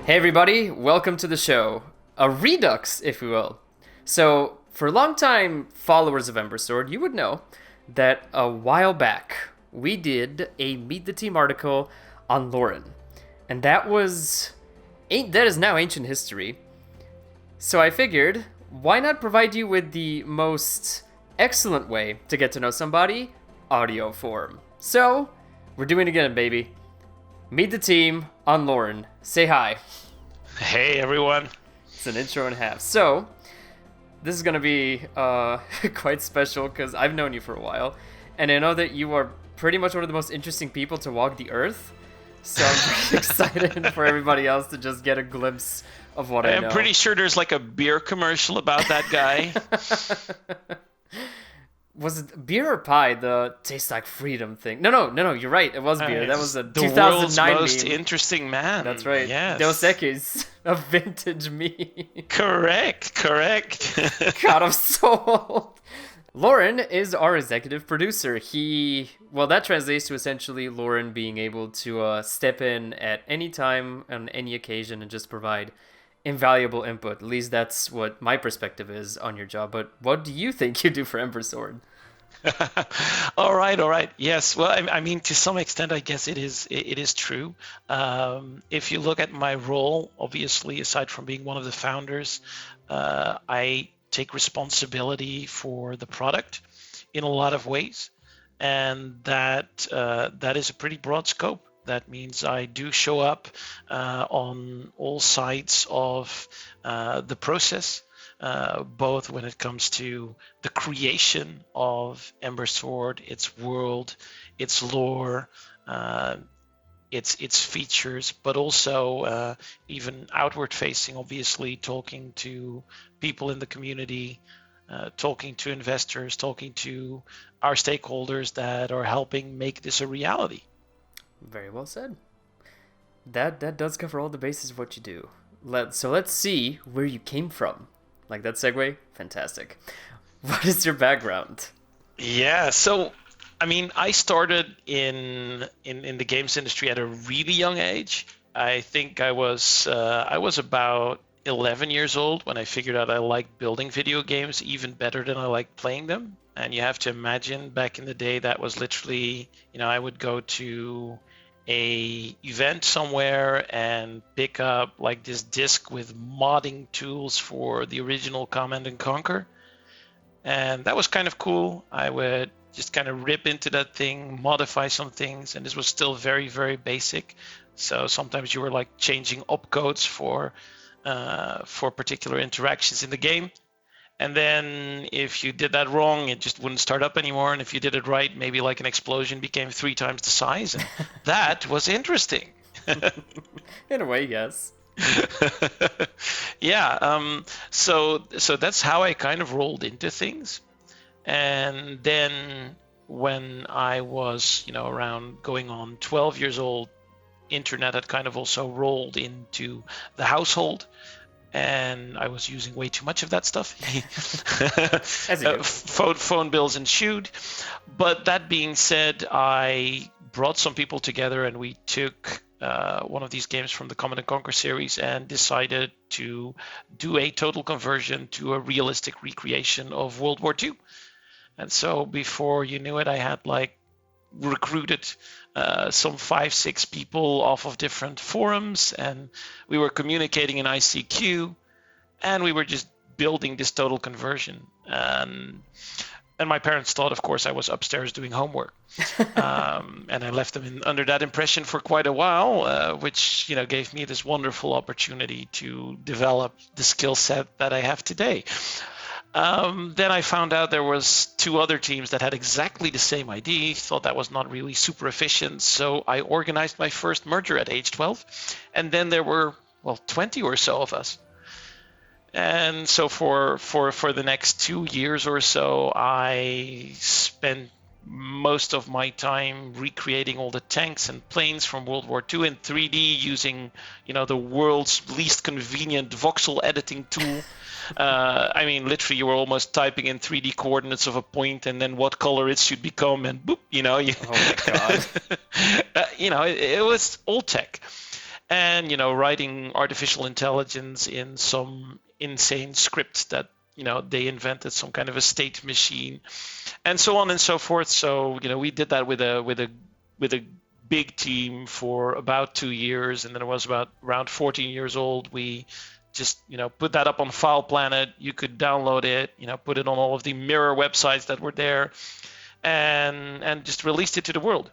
Hey everybody, welcome to the show. A redux, if you will. So, for longtime followers of Ember Sword, you would know that a while back we did a Meet the Team article on Loren. And that is now ancient history. So I figured, why not provide you with the most excellent way to get to know somebody? Audio form. So, we're doing it again, baby. Meet the team on Loren. Say hi. Hey everyone. It's an intro and a half. So, this is going to be quite special because I've known you for a while. And I know that you are pretty much one of the most interesting people to walk the earth. So I'm pretty excited for everybody else to just get a glimpse of what I know. I'm pretty sure there's like a beer commercial about that guy. Was it beer or pie? The taste like freedom thing. No. You're right. It was beer. That was a the 2009 world's most meme. interesting man. That's right. Yes. Dos Equis, a vintage meme. Correct. God, I'm so old. Loren is our executive producer. That translates to essentially Loren being able to step in at any time on any occasion and just provide invaluable input. At least that's what my perspective is on your job. But what do you think you do for Ember Sword? All right. Yes. Well, I mean, to some extent, I guess it is true. If you look at my role, obviously, aside from being one of the founders, I take responsibility for the product in a lot of ways, and that is a pretty broad scope. That means I do show up on all sides of the process, both when it comes to the creation of Ember Sword, its world, its lore, its features, but also even outward facing, obviously, talking to people in the community, talking to investors, talking to our stakeholders that are helping make this a reality. Very well said. That does cover all the bases of what you do. Let's see where you came from. Like that segue? Fantastic. What is your background? Yeah, so I mean, I started in the games industry at a really young age. I think I was about 11 years old when I figured out I liked building video games even better than I liked playing them. And you have to imagine back in the day that was literally, I would go to a event somewhere and pick up like this disc with modding tools for the original Command and Conquer. And that was kind of cool. I would just kind of rip into that thing, modify some things, and this was still very, very basic. So sometimes you were like changing opcodes for particular interactions in the game. And then if you did that wrong, it just wouldn't start up anymore. And if you did it right, maybe like an explosion became 3 times the size. And that was interesting. In a way, yes. Yeah. So that's how I kind of rolled into things. And then when I was, around going on 12 years old, internet had kind of also rolled into the household. And I was using way too much of that stuff. Phone bills ensued. But that being said, I brought some people together and we took one of these games from the Command and Conquer series and decided to do a total conversion to a realistic recreation of World War II. And so before you knew it, I had recruited some 5-6 people off of different forums, and we were communicating in ICQ, and we were just building this total conversion. And my parents thought, of course, I was upstairs doing homework. And I left them under that impression for quite a while, which gave me this wonderful opportunity to develop the skill set that I have today. Then I found out there was 2 other teams that had exactly the same idea, thought that was not really super efficient. So I organized my first merger at age 12. And then there were, 20 or so of us. And so for the next 2 years or so, I spent most of my time recreating all the tanks and planes from World War II in 3D using, the world's least convenient voxel editing tool. I mean, literally, you were almost typing in 3D coordinates of a point and then what color it should become, and boop, Oh my God. it was old tech. and writing artificial intelligence in some insane script that they invented, some kind of a state machine, and so on and so forth. So we did that with a big team for about 2 years, and then it was about around 14 years old. We just put that up on File Planet. You could download it, put it on all of the mirror websites that were there, and just released it to the world.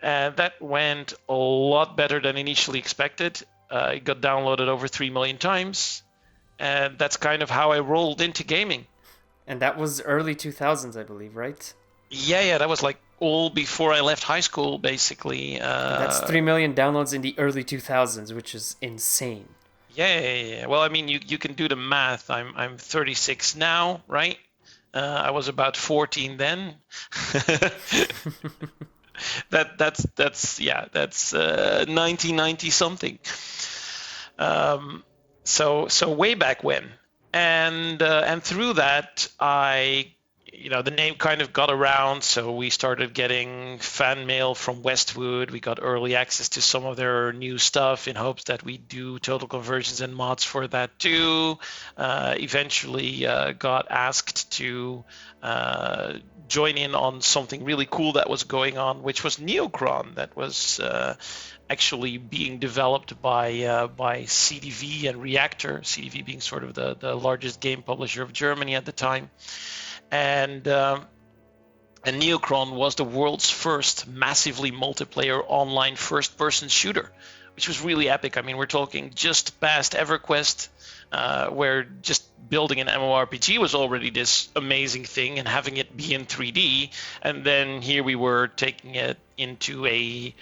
And that went a lot better than initially expected. It got downloaded over 3 million times, and that's kind of how I rolled into gaming. And that was early 2000s, I believe, right? Yeah, that was like all before I left high school, basically. That's 3 million downloads in the early 2000s, which is insane. Yeah. Well, I mean, you can do the math. I'm 36 now, right? I was about 14 then. That's 1990 something. So way back when, and through that the name kind of got around, so we started getting fan mail from Westwood. We got early access to some of their new stuff in hopes that we do total conversions and mods for that too. Eventually got asked to join in on something really cool that was going on, which was Neocron, that was actually being developed by CDV and Reactor, CDV being sort of the largest game publisher of Germany at the time. And Neocron was the world's first massively multiplayer online first-person shooter, which was really epic. I mean, we're talking just past EverQuest, where just building an MMORPG was already this amazing thing, and having it be in 3D, and then here we were taking it into a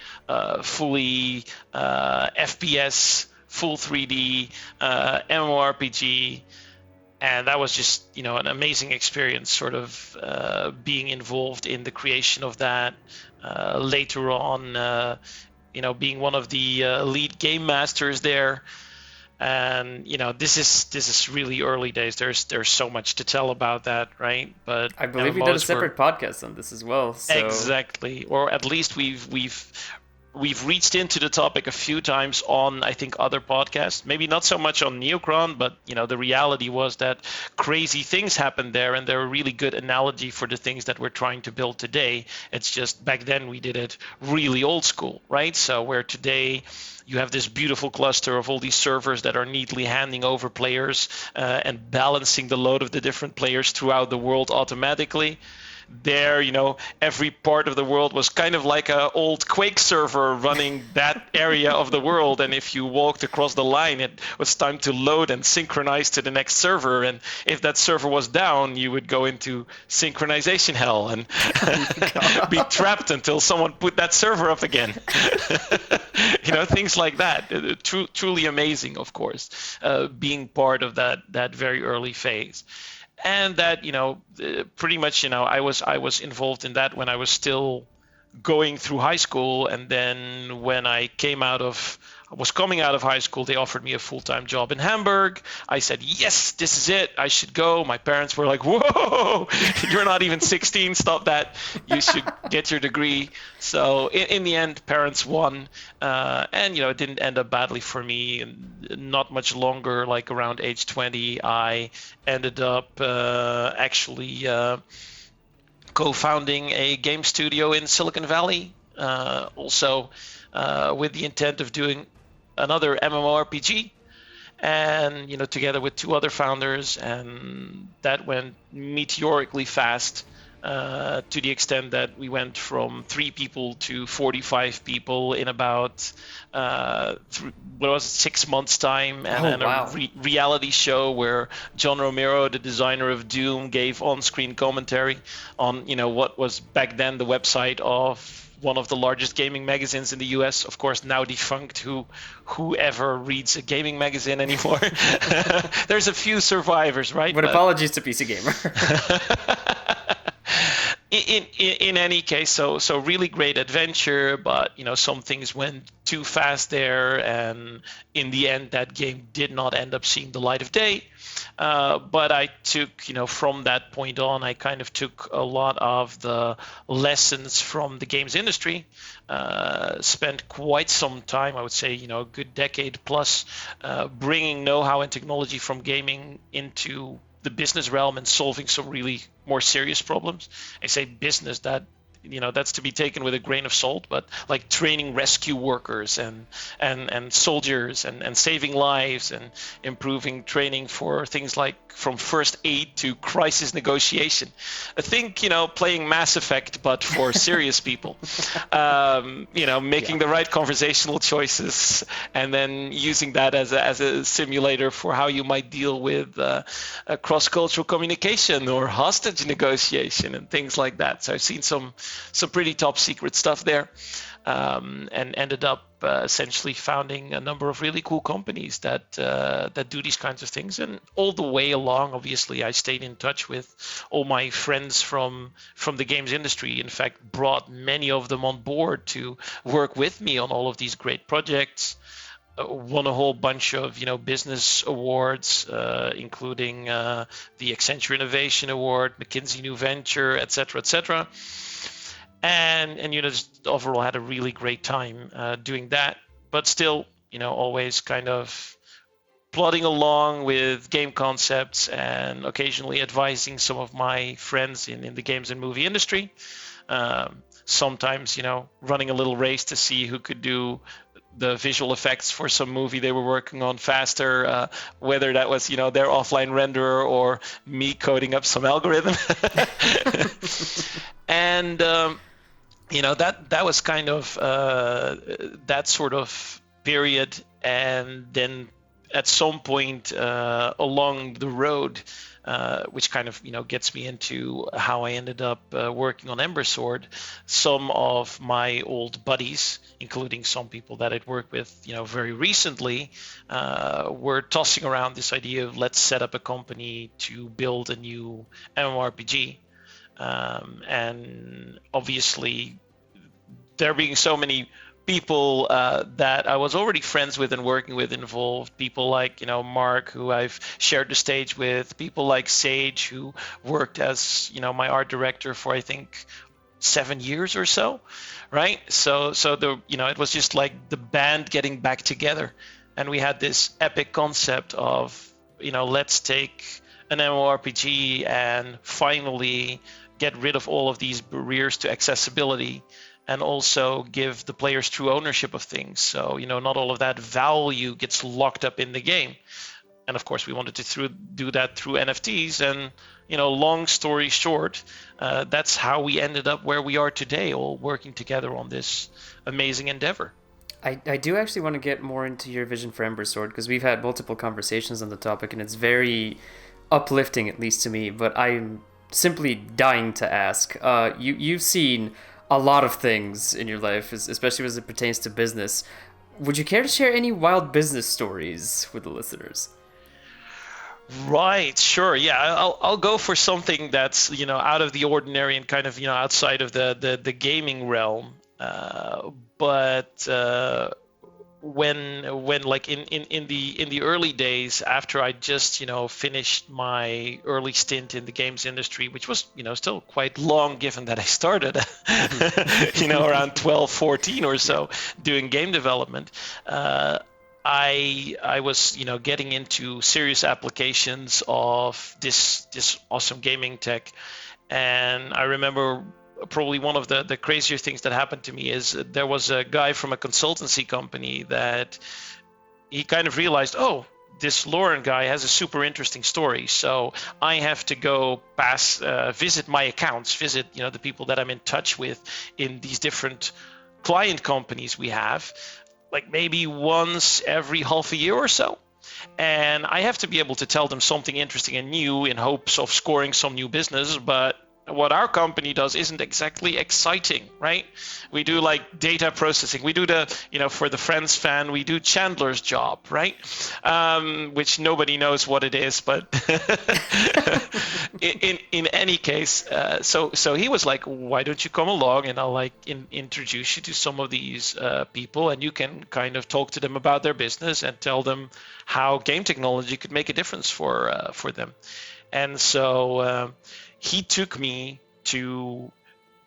fully FPS, full 3D MMORPG. And that was just, an amazing experience, sort of being involved in the creation of that. Later on, being one of the lead game masters there. And this is really early days. There's so much to tell about that, right? But I believe we did a separate podcast on this as well. So. Exactly, or at least we've reached into the topic a few times on, I think, other podcasts. Maybe not so much on Neocron, but the reality was that crazy things happened there, and they're a really good analogy for the things that we're trying to build today. It's just back then we did it really old school, right? So where today you have this beautiful cluster of all these servers that are neatly handing over players and balancing the load of the different players throughout the world automatically. There, every part of the world was kind of like an old Quake server running that area of the world, and if you walked across the line, it was time to load and synchronize to the next server, and if that server was down, you would go into synchronization hell and be trapped until someone put that server up again. Things like that. Truly amazing, of course, being part of that very early phase. And that, pretty much, I was involved in that when I was still going through high school. And then when I was coming out of high school, they offered me a full-time job in Hamburg. I said, yes, this is it. I should go. My parents were like, whoa, you're not even 16. Stop that. You should get your degree. So in the end, parents won. And, it didn't end up badly for me. Not much longer, like around age 20, I ended up actually co-founding a game studio in Silicon Valley. Also with the intent of doing another MMORPG, and together with two other founders, and that went meteorically fast, to the extent that we went from 3 people to 45 people in about 6 months time, and wow. a reality show where John Romero, the designer of Doom, gave on-screen commentary on what was back then the website of one of the largest gaming magazines in the US, of course now defunct. Whoever reads a gaming magazine anymore? There's a few survivors, right? But apologies to PC Gamer. In any case, so really great adventure, but some things went too fast there, and in the end that game did not end up seeing the light of day. But I took, from that point on, I kind of took a lot of the lessons from the games industry. Spent quite some time, I would say, a good decade plus, bringing know-how and technology from gaming into the business realm and solving some really more serious problems. I say business, that's to be taken with a grain of salt, but like training rescue workers and soldiers and saving lives and improving training for things like from first aid to crisis negotiation. I think, playing Mass Effect, but for serious people, making the right conversational choices and then using that as a simulator for how you might deal with cross-cultural communication or hostage negotiation and things like that. So I've seen some pretty top secret stuff there, and ended up essentially founding a number of really cool companies that do these kinds of things. And all the way along, obviously, I stayed in touch with all my friends from the games industry. In fact, brought many of them on board to work with me on all of these great projects. Won a whole bunch of business awards, including the Accenture Innovation Award, McKinsey New Venture, etc., etc. And just overall had a really great time doing that, but still always kind of plodding along with game concepts and occasionally advising some of my friends in the games and movie industry. Sometimes running a little race to see who could do the visual effects for some movie they were working on faster, whether that was their offline renderer or me coding up some algorithm. And that was kind of that sort of period. And then at some point along the road, which kind of gets me into how I ended up working on Ember Sword, some of my old buddies, including some people that I'd worked with very recently, were tossing around this idea of let's set up a company to build a new MMORPG. And obviously, there being so many people that I was already friends with and working with involved, people like Mark, who I've shared the stage with, people like Sage, who worked as my art director for I think 7 years or so, right? So the it was just like the band getting back together, and we had this epic concept of let's take an MMORPG and finally get rid of all of these barriers to accessibility, and also give the players true ownership of things. So, not all of that value gets locked up in the game. And of course, we wanted to do that through NFTs. And, long story short, that's how we ended up where we are today, all working together on this amazing endeavor. I do actually want to get more into your vision for Ember Sword, because we've had multiple conversations on the topic, and it's very uplifting, at least to me. But I'm simply dying to ask. You've seen a lot of things in your life, especially as it pertains to business. Would you care to share any wild business stories with the listeners? Right, sure. Yeah, I'll go for something that's out of the ordinary and kind of outside of the gaming realm. But when like in the early days, after I just finished my early stint in the games industry, which was still quite long given that I started around 12, 14 or so doing game development, I was getting into serious applications of this awesome gaming tech. And I remember probably one of the crazier things that happened to me is there was a guy from a consultancy company that he kind of realized, oh, this Loren guy has a super interesting story, so I have to go visit my accounts, visit the people that I'm in touch with in these different client companies we have, like maybe once every half a year or so. And I have to be able to tell them something interesting and new in hopes of scoring some new business, but what our company does isn't exactly exciting, right? We do like data processing. We do for the Friends fan, we do Chandler's job, right? Which nobody knows what it is, but in any case, so he was like, why don't you come along and I'll like introduce you to some of these people, and you can kind of talk to them about their business and tell them how game technology could make a difference for them. And so he took me to,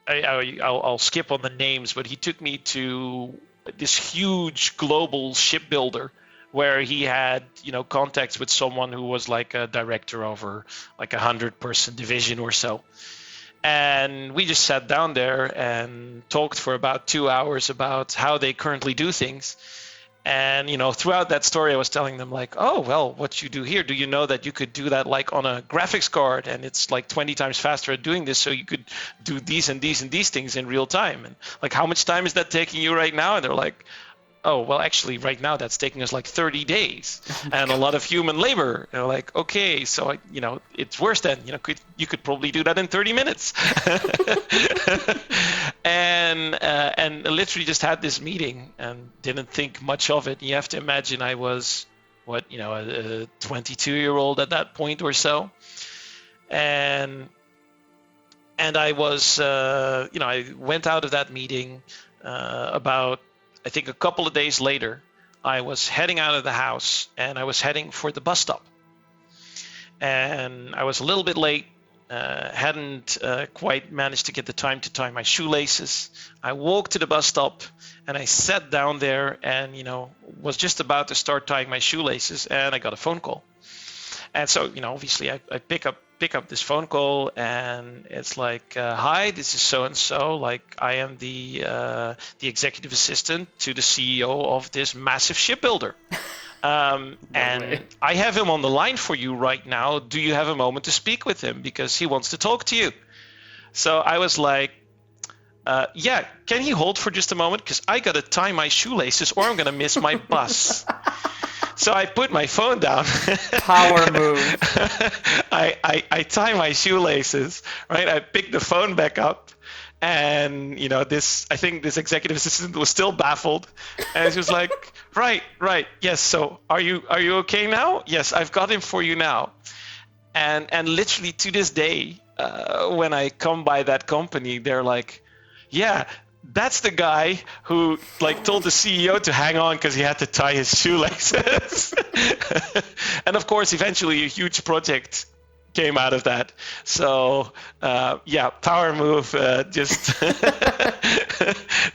I'll skip on the names, but he took me to this huge global shipbuilder where he had, contacts with someone who was like a director over like 100-person division or so. And we just sat down there and talked for about 2 hours about how they currently do things. And, throughout that story, I was telling them like, oh, well, what you do here, do you know that you could do that like on a graphics card, and it's like 20 times faster at doing this, so you could do these and these and these things in real time. And like, how much time is that taking you right now? And they're like, oh, well, actually, right now that's taking us like 30 days and a lot of human labor. And they're like, okay, so it's worse than, you could probably do that in 30 minutes. and literally just had this meeting and didn't think much of it. You have to imagine I was a 22-year-old at that point or so. And I was, I went out of that meeting about, I think a couple of days later. I was heading out of the house and I was heading for the bus stop. And I was a little bit late, hadn't quite managed to get the time to tie my shoelaces. I walked to the bus stop and I sat down there and, was just about to start tying my shoelaces, and I got a phone call. And so, obviously I pick up this phone call, and it's like, hi, this is so-and-so. Like, I am the executive assistant to the CEO of this massive shipbuilder. And I have him on the line for you right now. Do you have a moment to speak with him? Because he wants to talk to you. So I was like, yeah, can he hold for just a moment? Because I got to tie my shoelaces or I'm going to miss my bus. So I put my phone down. Power move. I tie my shoelaces, right? I pick the phone back up, and I think this executive assistant was still baffled, and she was like, right, yes. So are you okay now? Yes, I've got him for you now. And literally to this day, when I come by that company, they're like, yeah, that's the guy who like told the CEO to hang on because he had to tie his shoelaces. And of course, eventually a huge project came out of that. So power move, just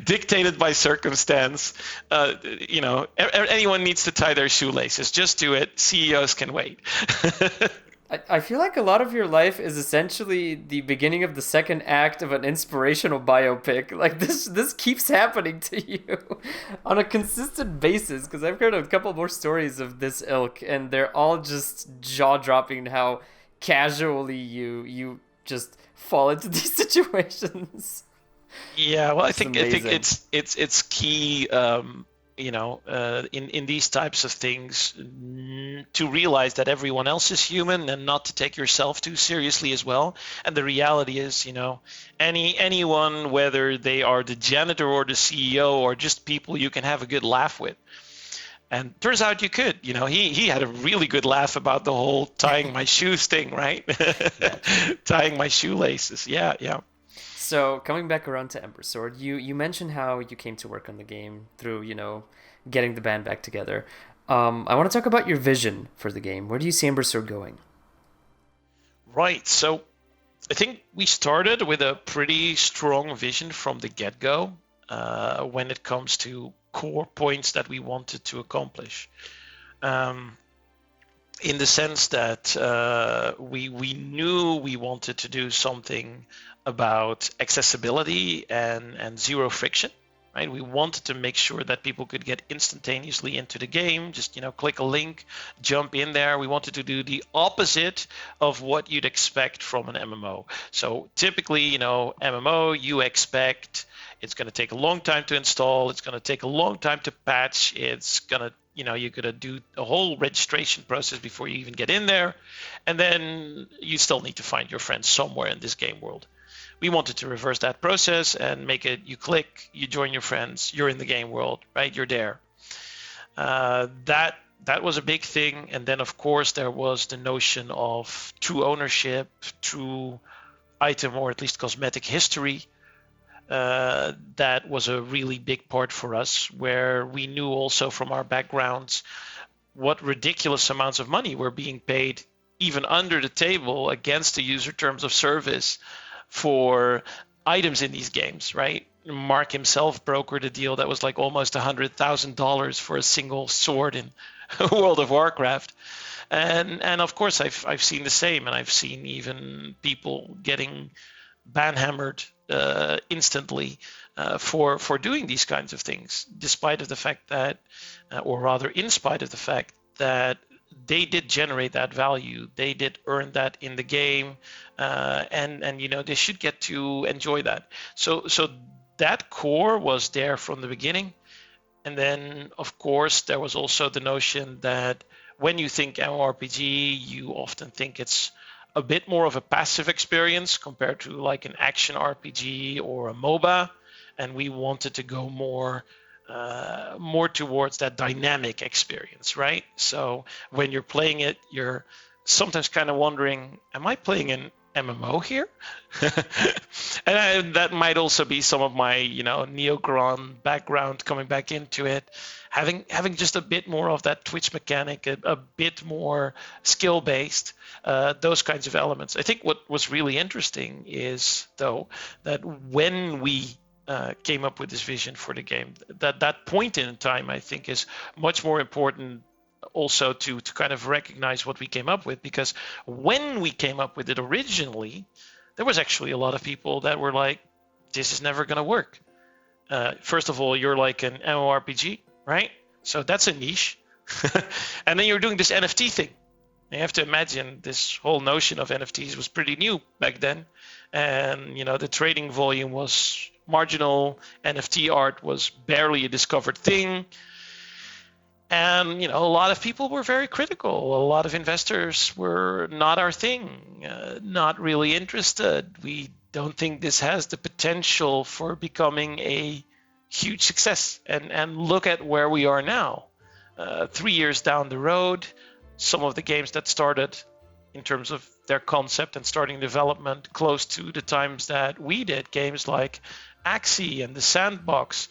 dictated by circumstance. Anyone needs to tie their shoelaces. Just do it. CEOs can wait. I feel like a lot of your life is essentially the beginning of the second act of an inspirational biopic. Like this keeps happening to you on a consistent basis, because I've heard a couple more stories of this ilk, and they're all just jaw-dropping how casually you just fall into these situations. Yeah, well, I think it's key. In these types of things, to realize that everyone else is human and not to take yourself too seriously as well. And the reality is, anyone, whether they are the janitor or the CEO or just people you can have a good laugh with. And turns out you could. He had a really good laugh about the whole tying my shoes thing, right? Tying my shoelaces. Yeah. So coming back around to Ember Sword, you mentioned how you came to work on the game through, getting the band back together. I want to talk about your vision for the game. Where do you see Ember Sword going? Right. So I think we started with a pretty strong vision from the get-go when it comes to core points that we wanted to accomplish. In the sense that we knew we wanted to do something about accessibility and zero friction, right? We wanted to make sure that people could get instantaneously into the game, just click a link, jump in there. We wanted to do the opposite of what you'd expect from an MMO. So typically, MMO, you expect it's going to take a long time to install, it's going to take a long time to patch, it's going to you're going to do a whole registration process before you even get in there. And then you still need to find your friends somewhere in this game world. We wanted to reverse that process and make it, you click, you join your friends, you're in the game world, right? You're there. That was a big thing. And then, of course, there was the notion of true ownership, true item or at least cosmetic history. That was a really big part for us, where we knew also from our backgrounds what ridiculous amounts of money were being paid even under the table against the user terms of service for items in these games, right? Mark himself brokered a deal that was like almost $100,000 for a single sword in World of Warcraft. And of course I've seen the same, and I've seen even people getting banhammered instantly for doing these kinds of things, despite of the fact that, or rather in spite of the fact that they did generate that value, they did earn that in the game, and they should get to enjoy that. So that core was there from the beginning. And then, of course, there was also the notion that when you think MMORPG, you often think it's a bit more of a passive experience compared to like an action RPG or a MOBA. And we wanted to go more towards that dynamic experience, right? So when you're playing it, you're sometimes kind of wondering, am I playing an MMO here? And that might also be some of my, Neocron background coming back into it, having just a bit more of that Twitch mechanic, a bit more skill based, those kinds of elements. I think what was really interesting is, though, that when we came up with this vision for the game, that point in time, I think, is much more important also to kind of recognize what we came up with, because when we came up with it originally, there was actually a lot of people that were like, this is never going to work. First of all, you're like an MMORPG, right? So that's a niche. And then you're doing this NFT thing. You have to imagine this whole notion of NFTs was pretty new back then. And, the trading volume was marginal. NFT art was barely a discovered thing. And, a lot of people were very critical. A lot of investors were not our thing, not really interested. We don't think this has the potential for becoming a huge success. And look at where we are now. 3 years down the road, some of the games that started in terms of their concept and starting development close to the times that we did, games like Axie and The Sandbox,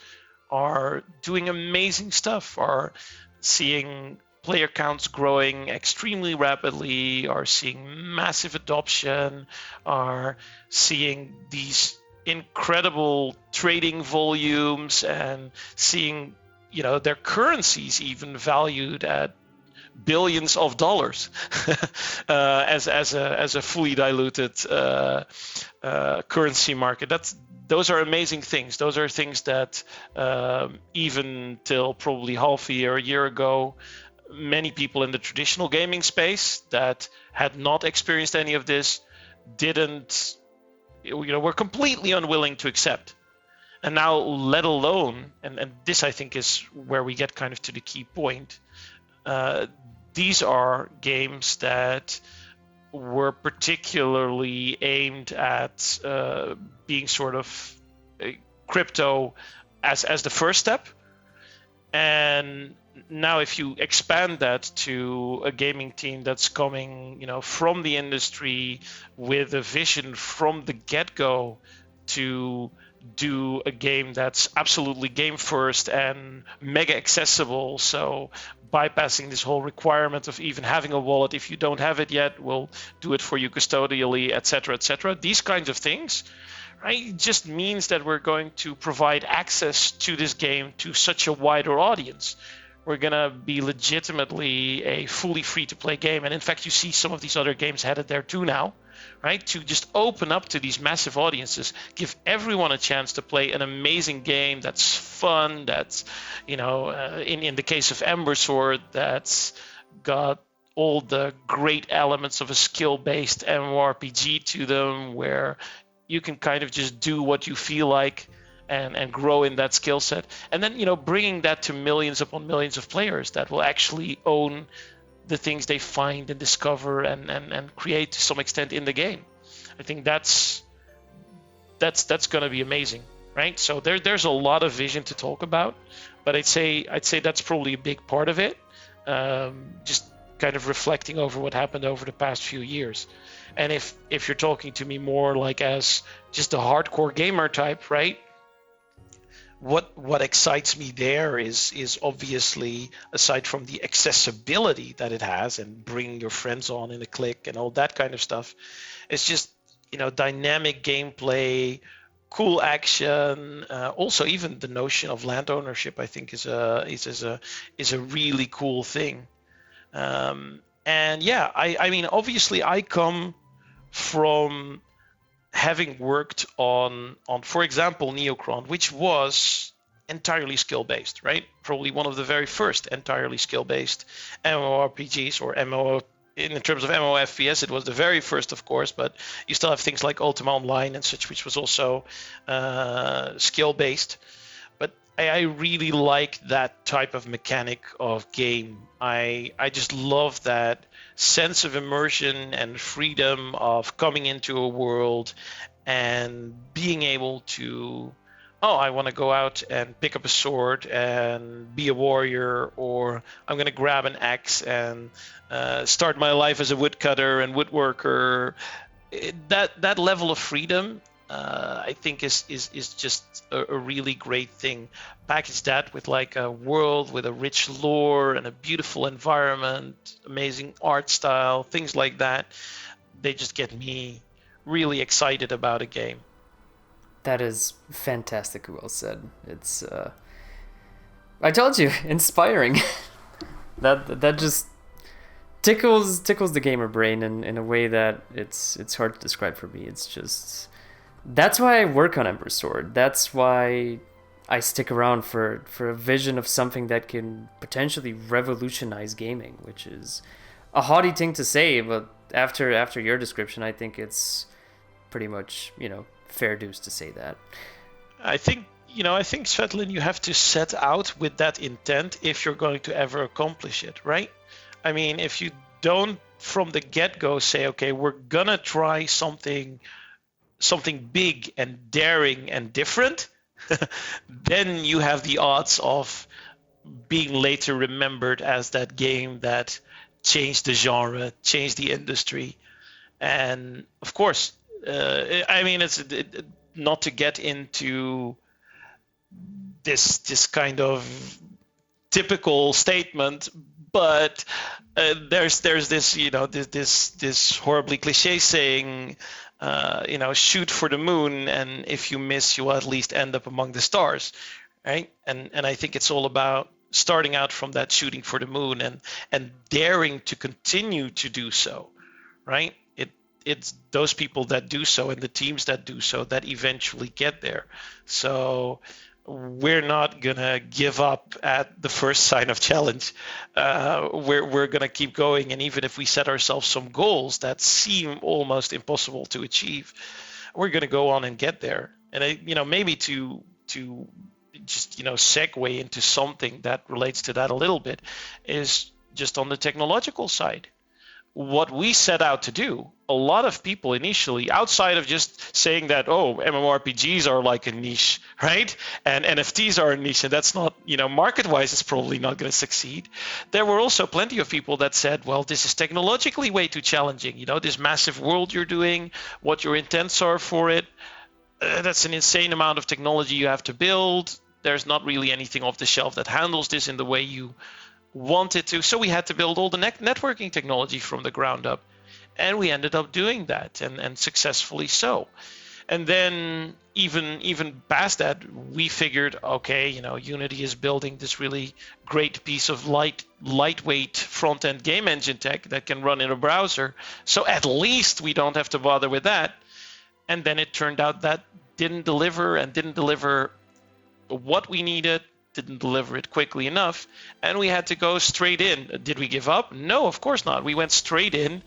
are doing amazing stuff, are seeing player counts growing extremely rapidly, are seeing massive adoption, are seeing these incredible trading volumes, and seeing their currencies even valued at billions of dollars as a fully diluted currency market. Those are amazing things. Those are things that even till probably half a year ago, many people in the traditional gaming space that had not experienced any of this were completely unwilling to accept. And now, let alone, and this I think is where we get kind of to the key point, these are games that were particularly aimed at being sort of crypto as the first step. And now if you expand that to a gaming team that's coming, from the industry with a vision from the get-go to do a game that's absolutely game first and mega accessible, so bypassing this whole requirement of even having a wallet. If you don't have it yet, we'll do it for you custodially, etc., etc. These kinds of things, right, just means that we're going to provide access to this game to such a wider audience. We're going to be legitimately a fully free-to-play game. And in fact, you see some of these other games headed there too now, right? To just open up to these massive audiences, give everyone a chance to play an amazing game that's fun, that's, in the case of Ember Sword, that's got all the great elements of a skill-based MMORPG to them, where you can kind of just do what you feel like and grow in that skill set. And then, bringing that to millions upon millions of players that will actually own the things they find and discover and create to some extent in the game. I think that's that's going to be amazing, right? So there's a lot of vision to talk about, but I'd say that's probably a big part of it. Just kind of reflecting over what happened over the past few years. And if you're talking to me more like as just a hardcore gamer type, right? What excites me there is obviously, aside from the accessibility that it has and bringing your friends on in a click and all that kind of stuff, it's just, dynamic gameplay, cool action. Also, even the notion of land ownership, I think, is a really cool thing. And yeah, I mean, obviously, I come from having worked on, for example, Neocron, which was entirely skill-based, right? Probably one of the very first entirely skill-based MMORPGs, or MMO. In terms of MMOFPS, it was the very first, of course, but you still have things like Ultima Online and such, which was also skill-based. But I really like that type of mechanic of game. I just love that sense of immersion and freedom of coming into a world and being able to, I want to go out and pick up a sword and be a warrior, or I'm going to grab an axe and start my life as a woodcutter and woodworker. That level of freedom, I think is just a really great thing. Package that with like a world with a rich lore and a beautiful environment, amazing art style, things like that. They just get me really excited about a game. That is fantastic. Well said. It's I told you, inspiring. that just tickles the gamer brain in a way that it's hard to describe for me. It's just, that's why I work on Ember Sword. That's why I stick around for a vision of something that can potentially revolutionize gaming, which is a haughty thing to say, but after your description, I think it's pretty much, fair dues to say that. I think Svetlin, you have to set out with that intent if you're going to ever accomplish it, right? I mean, if you don't from the get-go say, okay, we're gonna try something big and daring and different, then you have the odds of being later remembered as that game that changed the genre, changed the industry. And of course, I mean, it's not to get into this kind of typical statement, but there's this this horribly cliche saying, shoot for the moon, and if you miss, you will at least end up among the stars, right? And I think it's all about starting out from that shooting for the moon and daring to continue to do so, right? It's those people that do so and the teams that do so that eventually get there. So we're not gonna give up at the first sign of challenge. We're gonna keep going, and even if we set ourselves some goals that seem almost impossible to achieve, we're gonna go on and get there. And maybe to just segue into something that relates to that a little bit is just on the technological side. What we set out to do, a lot of people initially, outside of just saying that, MMORPGs are like a niche, right? And NFTs are a niche, and that's not, market-wise, it's probably not going to succeed. There were also plenty of people that said, well, this is technologically way too challenging. This massive world you're doing, what your intents are for it, that's an insane amount of technology you have to build. There's not really anything off the shelf that handles this in the way you wanted to, so we had to build all the networking technology from the ground up, and we ended up doing that, and successfully so. And then even past that, we figured, okay, Unity is building this really great piece of lightweight front-end game engine tech that can run in a browser, so at least we don't have to bother with that. And then it turned out that didn't deliver what we needed, didn't deliver it quickly enough, and we had to go straight in. Did we give up? No, of course not. We went straight in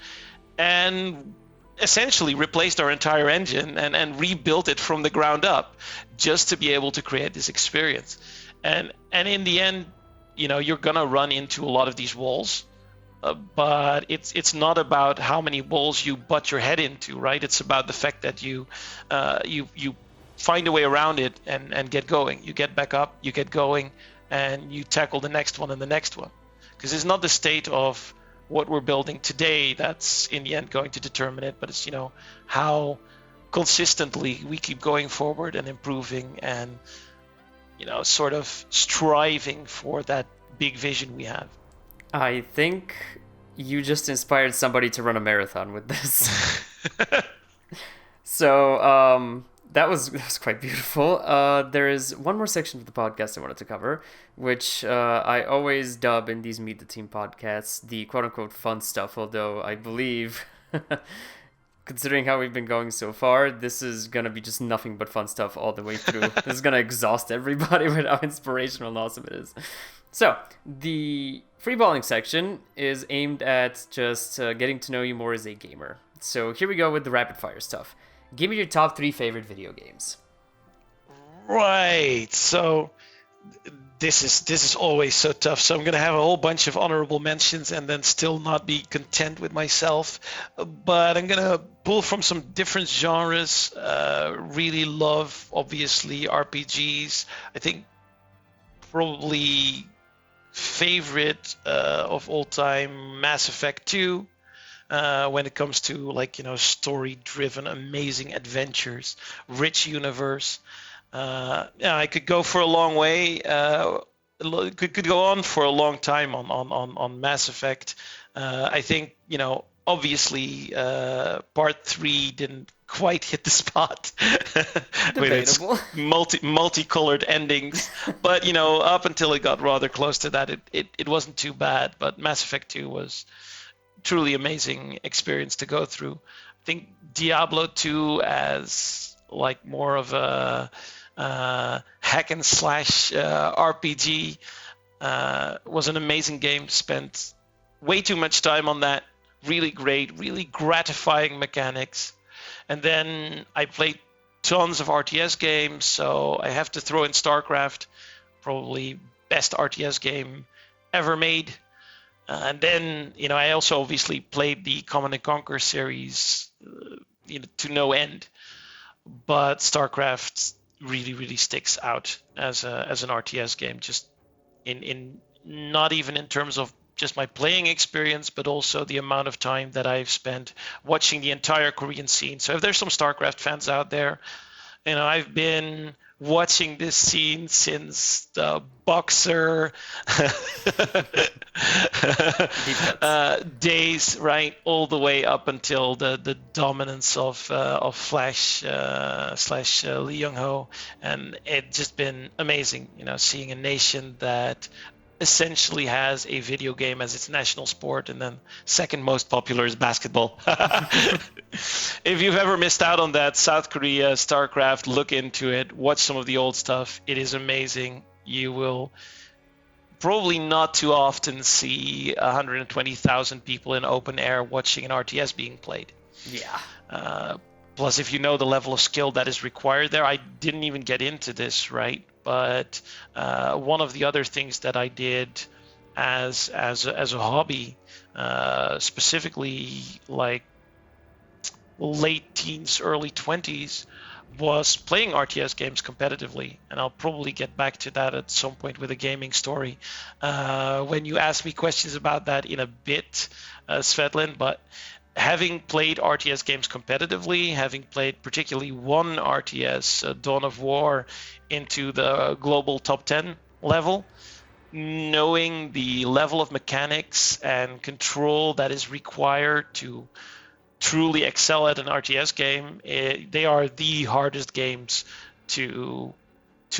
and essentially replaced our entire engine and rebuilt it from the ground up just to be able to create this experience. And in the end, you're gonna run into a lot of these walls. but it's not about how many walls you butt your head into, right? It's about the fact that you find a way around it and get going. You get back up, you get going, and you tackle the next one and the next one. Because it's not the state of what we're building today that's in the end going to determine it, but it's, how consistently we keep going forward and improving and, sort of striving for that big vision we have. I think you just inspired somebody to run a marathon with this. So, that was quite beautiful. There is one more section of the podcast I wanted to cover, which I always dub in these Meet the Team podcasts the quote-unquote fun stuff, although I believe, considering how we've been going so far, this is going to be just nothing but fun stuff all the way through. This is going to exhaust everybody with how inspirational and awesome it is. So, the freeballing section is aimed at just getting to know you more as a gamer. So here we go with the rapid-fire stuff. Give me your top 3 favorite video games. Right. So this is always so tough. So I'm going to have a whole bunch of honorable mentions and then still not be content with myself. But I'm going to pull from some different genres. Really love, obviously, RPGs. I think probably favorite of all time, Mass Effect 2. When it comes to story-driven, amazing adventures, rich universe. I could go for a long way. Could go on for a long time on Mass Effect. I think obviously Part 3 didn't quite hit the spot with its multicolored endings, but up until it got rather close to that, it wasn't too bad. But Mass Effect 2 was truly amazing experience to go through. I think Diablo 2 as more of a hack and slash RPG was an amazing game. Spent way too much time on that. Really great, really gratifying mechanics. And then I played tons of RTS games, so I have to throw in StarCraft, probably best RTS game ever made. And then, I also obviously played the Command & Conquer series, to no end. But StarCraft really, really sticks out as an RTS game, just in not even in terms of just my playing experience, but also the amount of time that I've spent watching the entire Korean scene. So if there's some StarCraft fans out there, I've been watching this scene since the Boxer days, right, all the way up until the dominance of Flash / Lee Young-ho, and it's just been amazing, seeing a nation that essentially has a video game as its national sport, and then second most popular is basketball. If you've ever missed out on that, South Korea, StarCraft, look into it, watch some of the old stuff. It is amazing. You will probably not too often see 120,000 people in open air watching an RTS being played. Yeah. Plus, if you know the level of skill that is required there, I didn't even get into this, right? But one of the other things that I did as a hobby, specifically late teens, early 20s, was playing RTS games competitively. And I'll probably get back to that at some point with a gaming story when you ask me questions about that in a bit, Svetlin. But having played RTS games competitively, having played particularly one RTS, Dawn of War, into the global top 10 level, knowing the level of mechanics and control that is required to truly excel at an RTS game, they are the hardest games to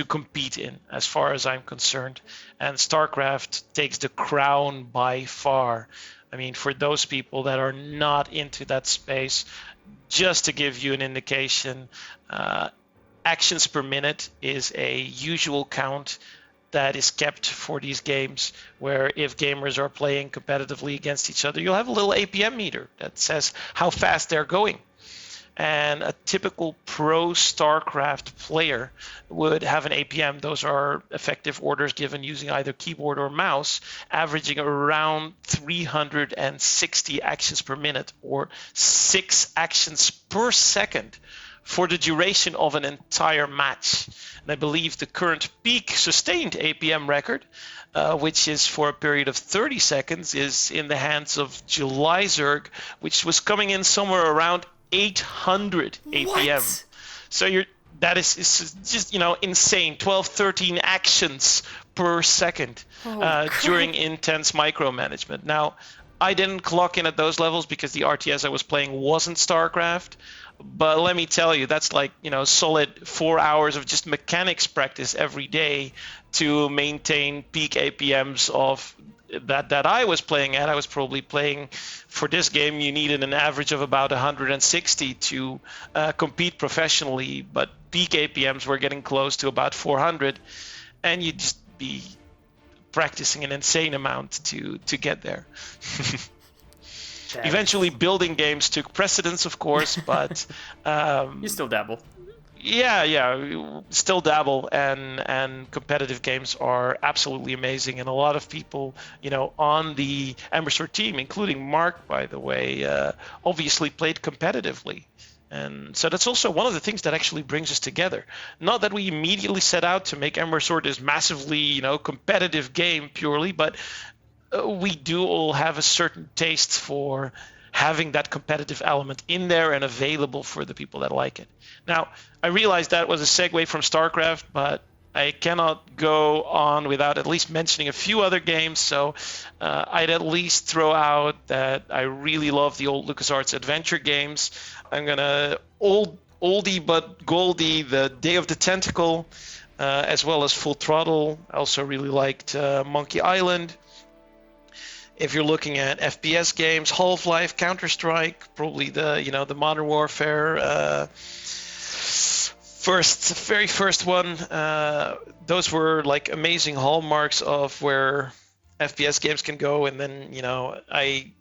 compete in, as far as I'm concerned. And StarCraft takes the crown by far. I mean, for those people that are not into that space, just to give you an indication, actions per minute is a usual count that is kept for these games, where if gamers are playing competitively against each other, you'll have a little APM meter that says how fast they're going. and a typical pro StarCraft player would have an APM. Those are effective orders given using either keyboard or mouse, averaging around 360 actions per minute, or 6 actions per second for the duration of an entire match. And I believe the current peak sustained APM record, which is for a period of 30 seconds, is in the hands of July Zerg, which was coming in somewhere around 800 APM. What? So that is just insane. 12, 13 actions per second during intense micromanagement. Now, I didn't clock in at those levels because the RTS I was playing wasn't StarCraft. But let me tell you, that's like, solid 4 hours of just mechanics practice every day to maintain peak APMs of that I was playing at. I was probably playing, for this game, you needed an average of about 160 to compete professionally, but peak APMs were getting close to about 400, and you'd just be practicing an insane amount to get there. Eventually, building games took precedence, of course, but you still dabble. Yeah, still dabble, and competitive games are absolutely amazing, and a lot of people, on the Ember Sword team, including Mark, by the way, obviously played competitively. And so that's also one of the things that actually brings us together. Not that we immediately set out to make Ember Sword this massively, competitive game purely, but we do all have a certain taste for having that competitive element in there and available for the people that like it. Now, I realize that was a segue from StarCraft, but I cannot go on without at least mentioning a few other games. So I'd at least throw out that I really love the old LucasArts adventure games. I'm going to oldie but goldie, the Day of the Tentacle, as well as Full Throttle. I also really liked Monkey Island. If you're looking at FPS games, Half-Life, Counter-Strike, probably the Modern Warfare very first one. Those were like amazing hallmarks of where FPS games can go. And then I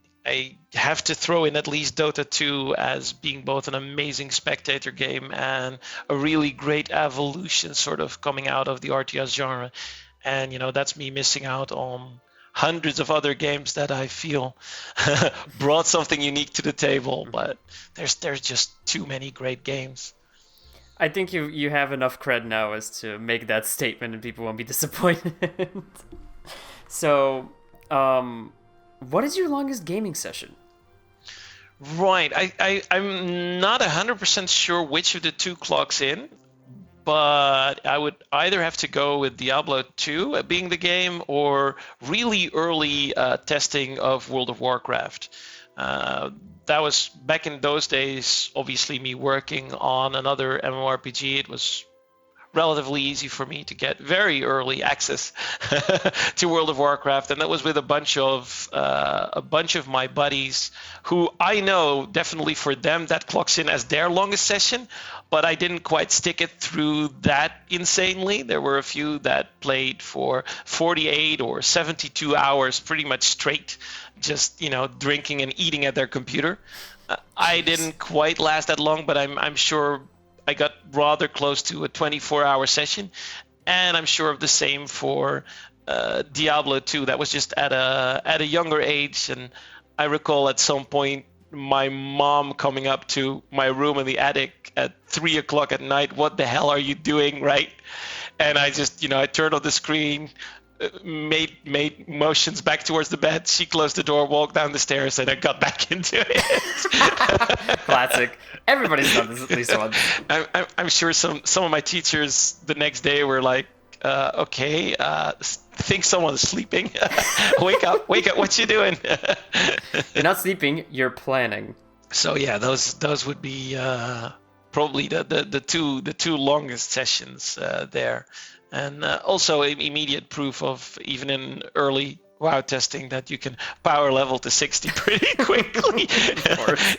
have to throw in at least Dota 2 as being both an amazing spectator game and a really great evolution sort of coming out of the RTS genre. And that's me missing out on hundreds of other games that I feel brought something unique to the table, but there's just too many great games. I think you have enough cred now as to make that statement and people won't be disappointed. So, what is your longest gaming session? Right, I'm not 100% sure which of the two clocks in, but I would either have to go with Diablo 2 being the game or really early testing of World of Warcraft. That was back in those days, obviously me working on another MMORPG. It was relatively easy for me to get very early access to World of Warcraft, and that was with a bunch of my buddies who I know definitely for them that clocks in as their longest session, but I didn't quite stick it through that insanely. There were a few that played for 48 or 72 hours pretty much straight, just drinking and eating at their computer. I didn't quite last that long, but I'm sure I got rather close to a 24-hour session, and I'm sure of the same for Diablo 2. That was just at a younger age, and I recall at some point my mom coming up to my room in the attic at 3 o'clock at night. What the hell are you doing, right? And I just, I turned on the screen, made motions back towards the bed. She closed the door, walked down the stairs, and I got back into it. Classic. Everybody's done this at least once. I'm sure some of my teachers the next day were like, okay, think someone's sleeping. Wake up, what you doing? You're not sleeping, you're planning. So yeah, those would be probably the two longest sessions there. And also immediate proof of, even in early WoW testing, that you can power level to 60 pretty quickly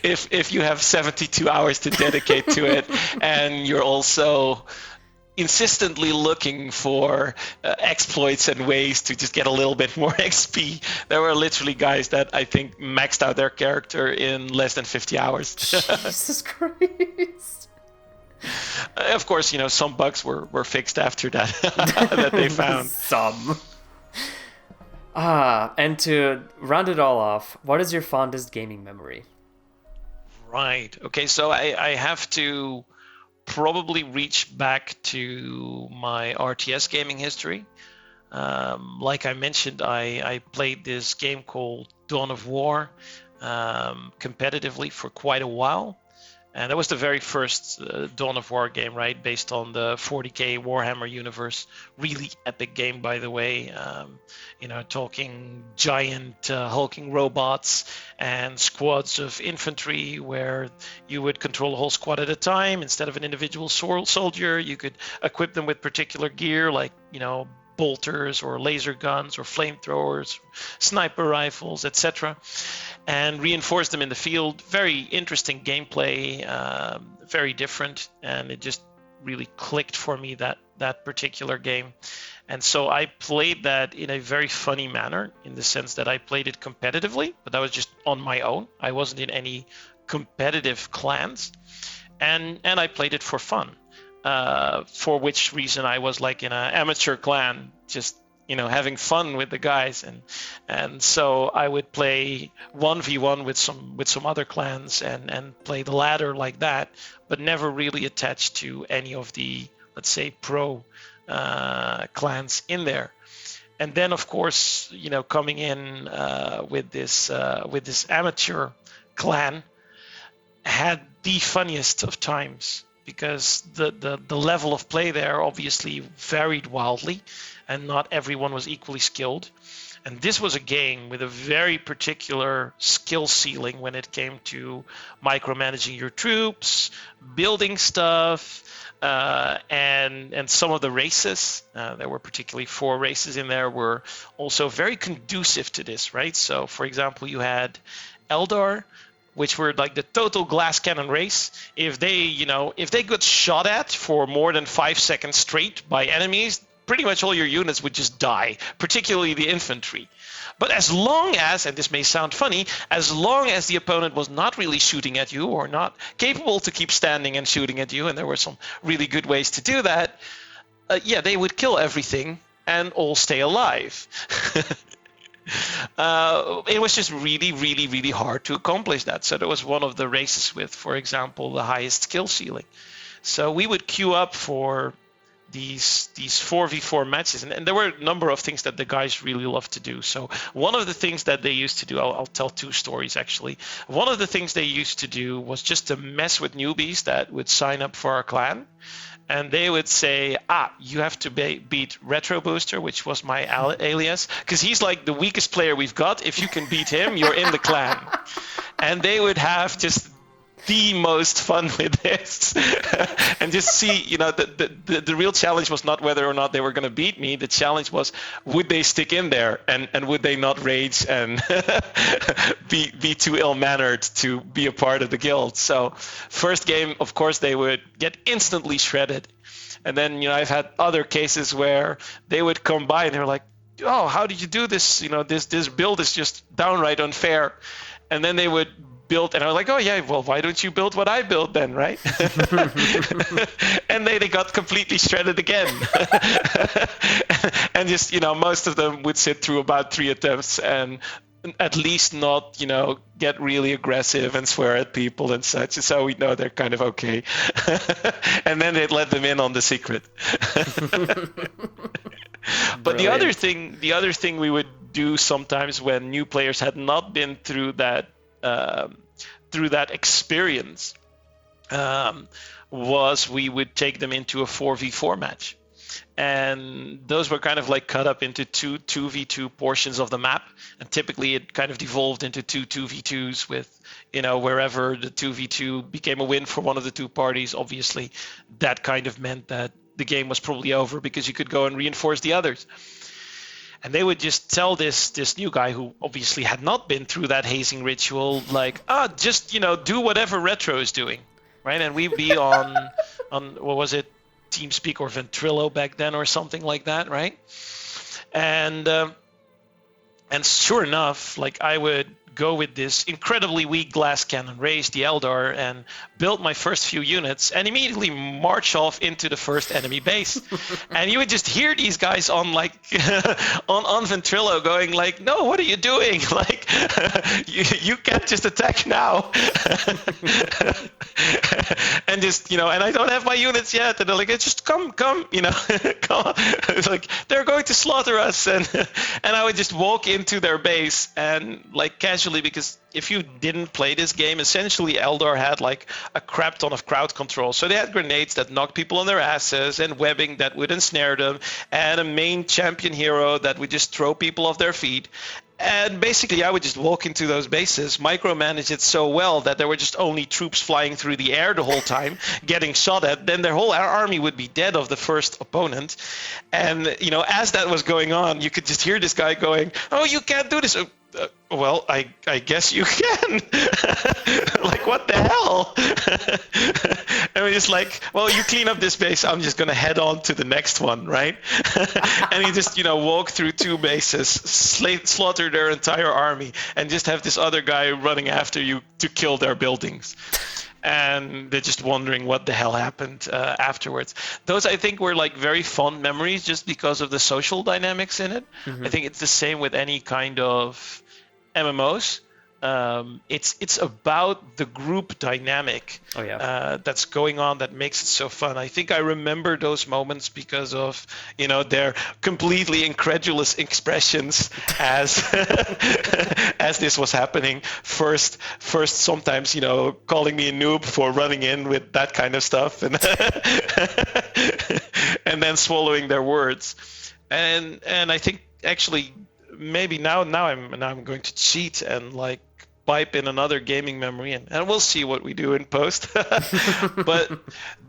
if you have 72 hours to dedicate to it, and you're also insistently looking for exploits and ways to just get a little bit more XP. There were literally guys that I think maxed out their character in less than 50 hours. Jesus Christ. Of course, some bugs were fixed after that that they found. Some. And to round it all off, what is your fondest gaming memory? Right. Okay, so I have to probably reach back to my RTS gaming history. Like I mentioned, I played this game called Dawn of War competitively for quite a while. And that was the very first Dawn of War game, right? Based on the 40k Warhammer universe. Really epic game, by the way. Talking giant hulking robots and squads of infantry where you would control a whole squad at a time. Instead of an individual soldier, you could equip them with particular gear like, bolters or laser guns or flamethrowers, sniper rifles, etc., and reinforce them in the field. Very interesting gameplay, very different, and it just really clicked for me, that particular game. And so I played that in a very funny manner, in the sense that I played it competitively, but that was just on my own. I wasn't in any competitive clans, and I played it for fun. For which reason I was like in an amateur clan, just having fun with the guys, and so I would play 1v1 with some other clans and play the ladder like that, but never really attached to any of the, let's say, pro clans in there. And then of course, coming in with this amateur clan had the funniest of times, because the level of play there obviously varied wildly, and not everyone was equally skilled. And this was a game with a very particular skill ceiling when it came to micromanaging your troops, building stuff, and some of the races. There were particularly 4 races in there, were also very conducive to this, right? So, for example, you had Eldar, which were like the total glass cannon race. If they got shot at for more than 5 seconds straight by enemies, pretty much all your units would just die, particularly the infantry. But as long as, and this may sound funny, as long as the opponent was not really shooting at you or not capable to keep standing and shooting at you, and there were some really good ways to do that, they would kill everything and all stay alive. It was just really, really, really hard to accomplish that. So there was one of the races with, for example, the highest skill ceiling. So we would queue up for these 4v4 matches, and there were a number of things that the guys really loved to do. So one of the things that they used to do, I'll tell 2 stories actually. One of the things they used to do was just to mess with newbies that would sign up for our clan. And they would say, you have to beat Retro Booster, which was my alias, because he's like the weakest player we've got. If you can beat him, you're in the clan. And they would have just the most fun with this. And just see, the real challenge was not whether or not they were going to beat me. The challenge was, would they stick in there, and would they not rage and be too ill-mannered to be a part of the guild. So first game, of course, they would get instantly shredded. And then, I've had other cases where they would come by and they were like, oh, how did you do this? This build is just downright unfair. And then they would build, and I was like, oh yeah, well, why don't you build what I built then, right? And they got completely shredded again. And just, most of them would sit through about 3 attempts and at least not, get really aggressive and swear at people and such. So we know they're kind of okay. And then they'd let them in on the secret. But the other thing we would do sometimes when new players had not been through that experience was we would take them into a 4v4 match. And those were kind of like cut up into 2v2 portions of the map. And typically it kind of devolved into 2v2s with, wherever the 2v2 became a win for one of the 2 parties. Obviously, that kind of meant that the game was probably over because you could go and reinforce the others. And they would just tell this new guy who obviously had not been through that hazing ritual, like, just, do whatever Retro is doing, right? And we'd be on what was it, TeamSpeak or Ventrilo back then or something like that, right? And sure enough, like I would go with this incredibly weak glass cannon, raise the Eldar, and build my first few units, and immediately march off into the first enemy base. And you would just hear these guys on like on Ventrilo going like, "No, what are you doing? Like, you can't just attack now." And just, and I don't have my units yet, and they're like, "Just come, come on." It's like they're going to slaughter us, and I would just walk into their base and like casually, because if you didn't play this game, essentially Eldar had like a crap ton of crowd control. So they had grenades that knocked people on their asses, and webbing that would ensnare them, and a main champion hero that would just throw people off their feet. And basically, I would just walk into those bases, micromanage it so well that there were just only troops flying through the air the whole time, getting shot at. Then their whole army would be dead of the first opponent. And, as that was going on, you could just hear this guy going, "Oh, you can't do this." Well, I guess you can. Like, what the hell? And we're just like, well, you clean up this base, I'm just going to head on to the next one, right? And you just, walk through two bases, slaughter their entire army, and just have this other guy running after you to kill their buildings. And they're just wondering what the hell happened afterwards. Those, I think, were like very fond memories just because of the social dynamics in it. Mm-hmm. I think it's the same with any kind of MMOs. It's about the group dynamic that's going on that makes it so fun. I think I remember those moments because of their completely incredulous expressions as as this was happening. First sometimes calling me a noob for running in with that kind of stuff, and and then swallowing their words. And I think actually maybe now I'm going to cheat and like pipe in another gaming memory, and we'll see what we do in post. But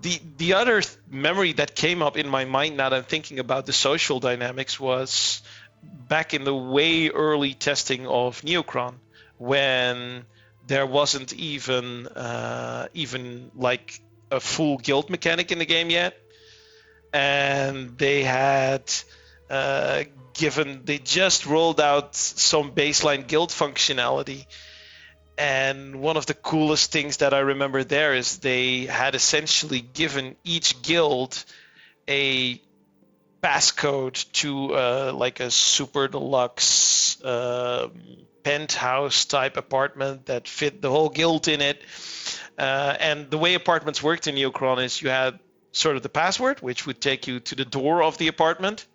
the other memory that came up in my mind now that I'm thinking about the social dynamics was back in the way early testing of Neocron, when there wasn't even like a full guild mechanic in the game yet, and they had they just rolled out some baseline guild functionality. And one of the coolest things that I remember there is they had essentially given each guild a passcode to like a super deluxe penthouse type apartment that fit the whole guild in it. And the way apartments worked in Neocron is you had sort of the password, which would take you to the door of the apartment.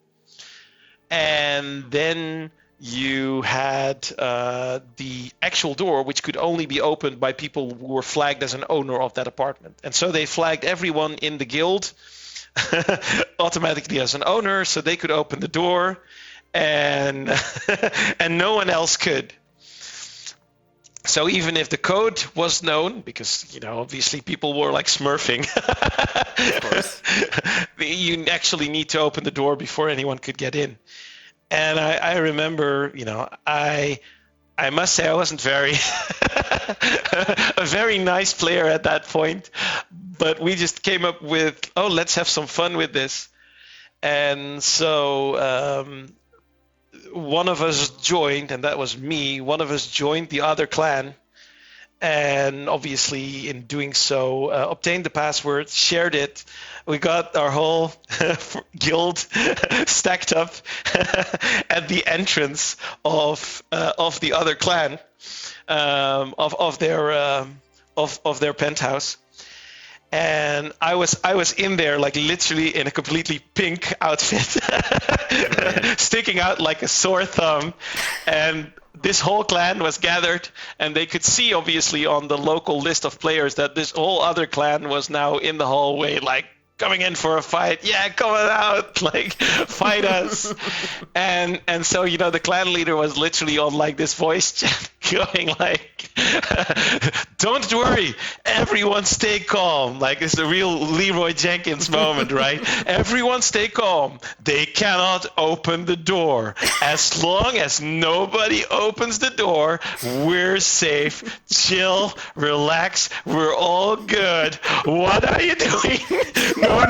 And then you had the actual door, which could only be opened by people who were flagged as an owner of that apartment. And so they flagged everyone in the guild automatically as an owner, so they could open the door, and and no one else could. So even if the code was known, because obviously people were like smurfing, of course, you actually need to open the door before anyone could get in. And I remember, I must say I wasn't very a very nice player at that point, but we just came up with, let's have some fun with this. And so one of us joined, and that was me. One of us joined the other clan, and obviously in doing so, obtained the password, shared it. We got our whole guild stacked up at the entrance of the other clan, of their penthouse. And I was in there like literally in a completely pink outfit, sticking out like a sore thumb, and this whole clan was gathered, and they could see obviously on the local list of players that this whole other clan was now in the hallway, like coming in for a fight. Yeah, come on out, like fight us. And so the clan leader was literally on like this voice chat going like, don't worry, everyone stay calm. Like, it's a real Leroy Jenkins moment, right? Everyone stay calm. They cannot open the door. As long as nobody opens the door, we're safe. Chill, relax, we're all good. What are you doing? No.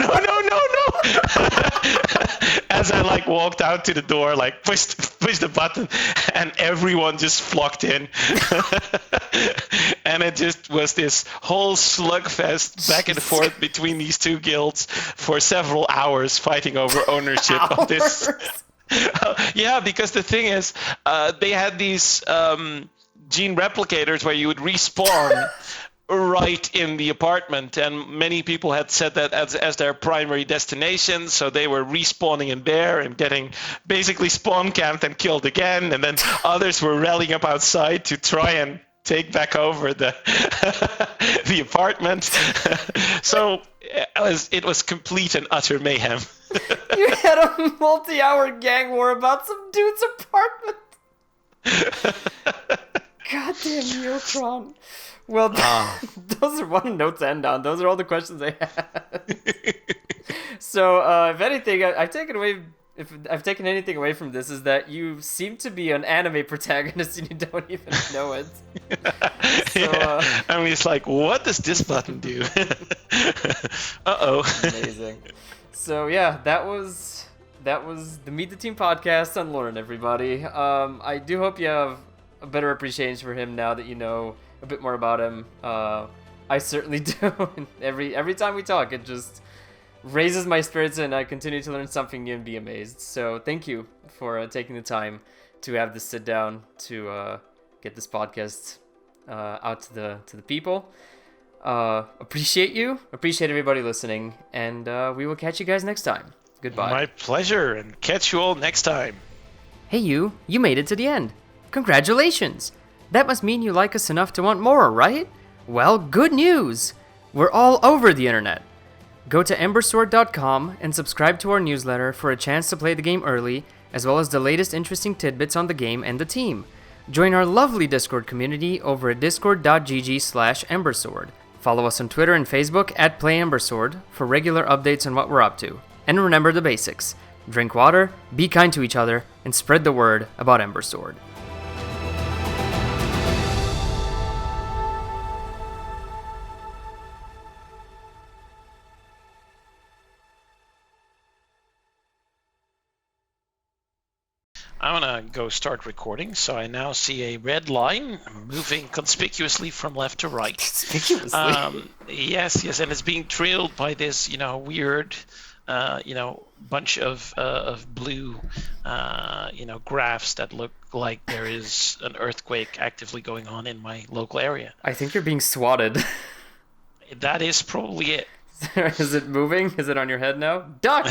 As I like walked out to the door, like push the button, and everyone just flocked in. And it just was this whole slugfest back and forth between these two guilds for several hours, fighting over ownership of this. Yeah, because the thing is, they had these gene replicators where you would respawn right in the apartment, and many people had set that as their primary destination, so they were respawning in there and getting basically spawn camped and killed again, and then others were rallying up outside to try and take back over the the apartment. So it was complete and utter mayhem. You had a multi-hour gang war about some dude's apartment. Goddamn Neocron. Well, those are one note to end on. Those are all the questions I had. So, if anything, I've taken away. If I've taken anything away from this, is that you seem to be an anime protagonist and you don't even know it. So, I mean, it's like, what does this button do? Uh-oh. Amazing. So yeah, that was the Meet the Team podcast on Loren, everybody. I do hope you have a better appreciation for him now that you know a bit more about him. I certainly do. every time we talk, it just raises my spirits and I continue to learn something new and be amazed. So thank you for taking the time to have this sit down to get this podcast out to the people. Appreciate you. Appreciate everybody listening. And we will catch you guys next time. Goodbye. My pleasure, and catch you all next time. Hey you made it to the end. Congratulations. That must mean you like us enough to want more, right? Well, good news. We're all over the internet. Go to embersword.com and subscribe to our newsletter for a chance to play the game early, as well as the latest interesting tidbits on the game and the team. Join our lovely Discord community over at discord.gg/embersword. Follow us on Twitter and Facebook at PlayEmberSword for regular updates on what we're up to. And remember the basics. Drink water, be kind to each other, and spread the word about Ember Sword. I'm gonna go start recording, so I now see a red line moving conspicuously from left to right. Conspicuously? Yes, and it's being trailed by this, weird, bunch of blue, graphs that look like there is an earthquake actively going on in my local area. I think you're being swatted. That is probably it. Is it moving? Is it on your head now? Duck!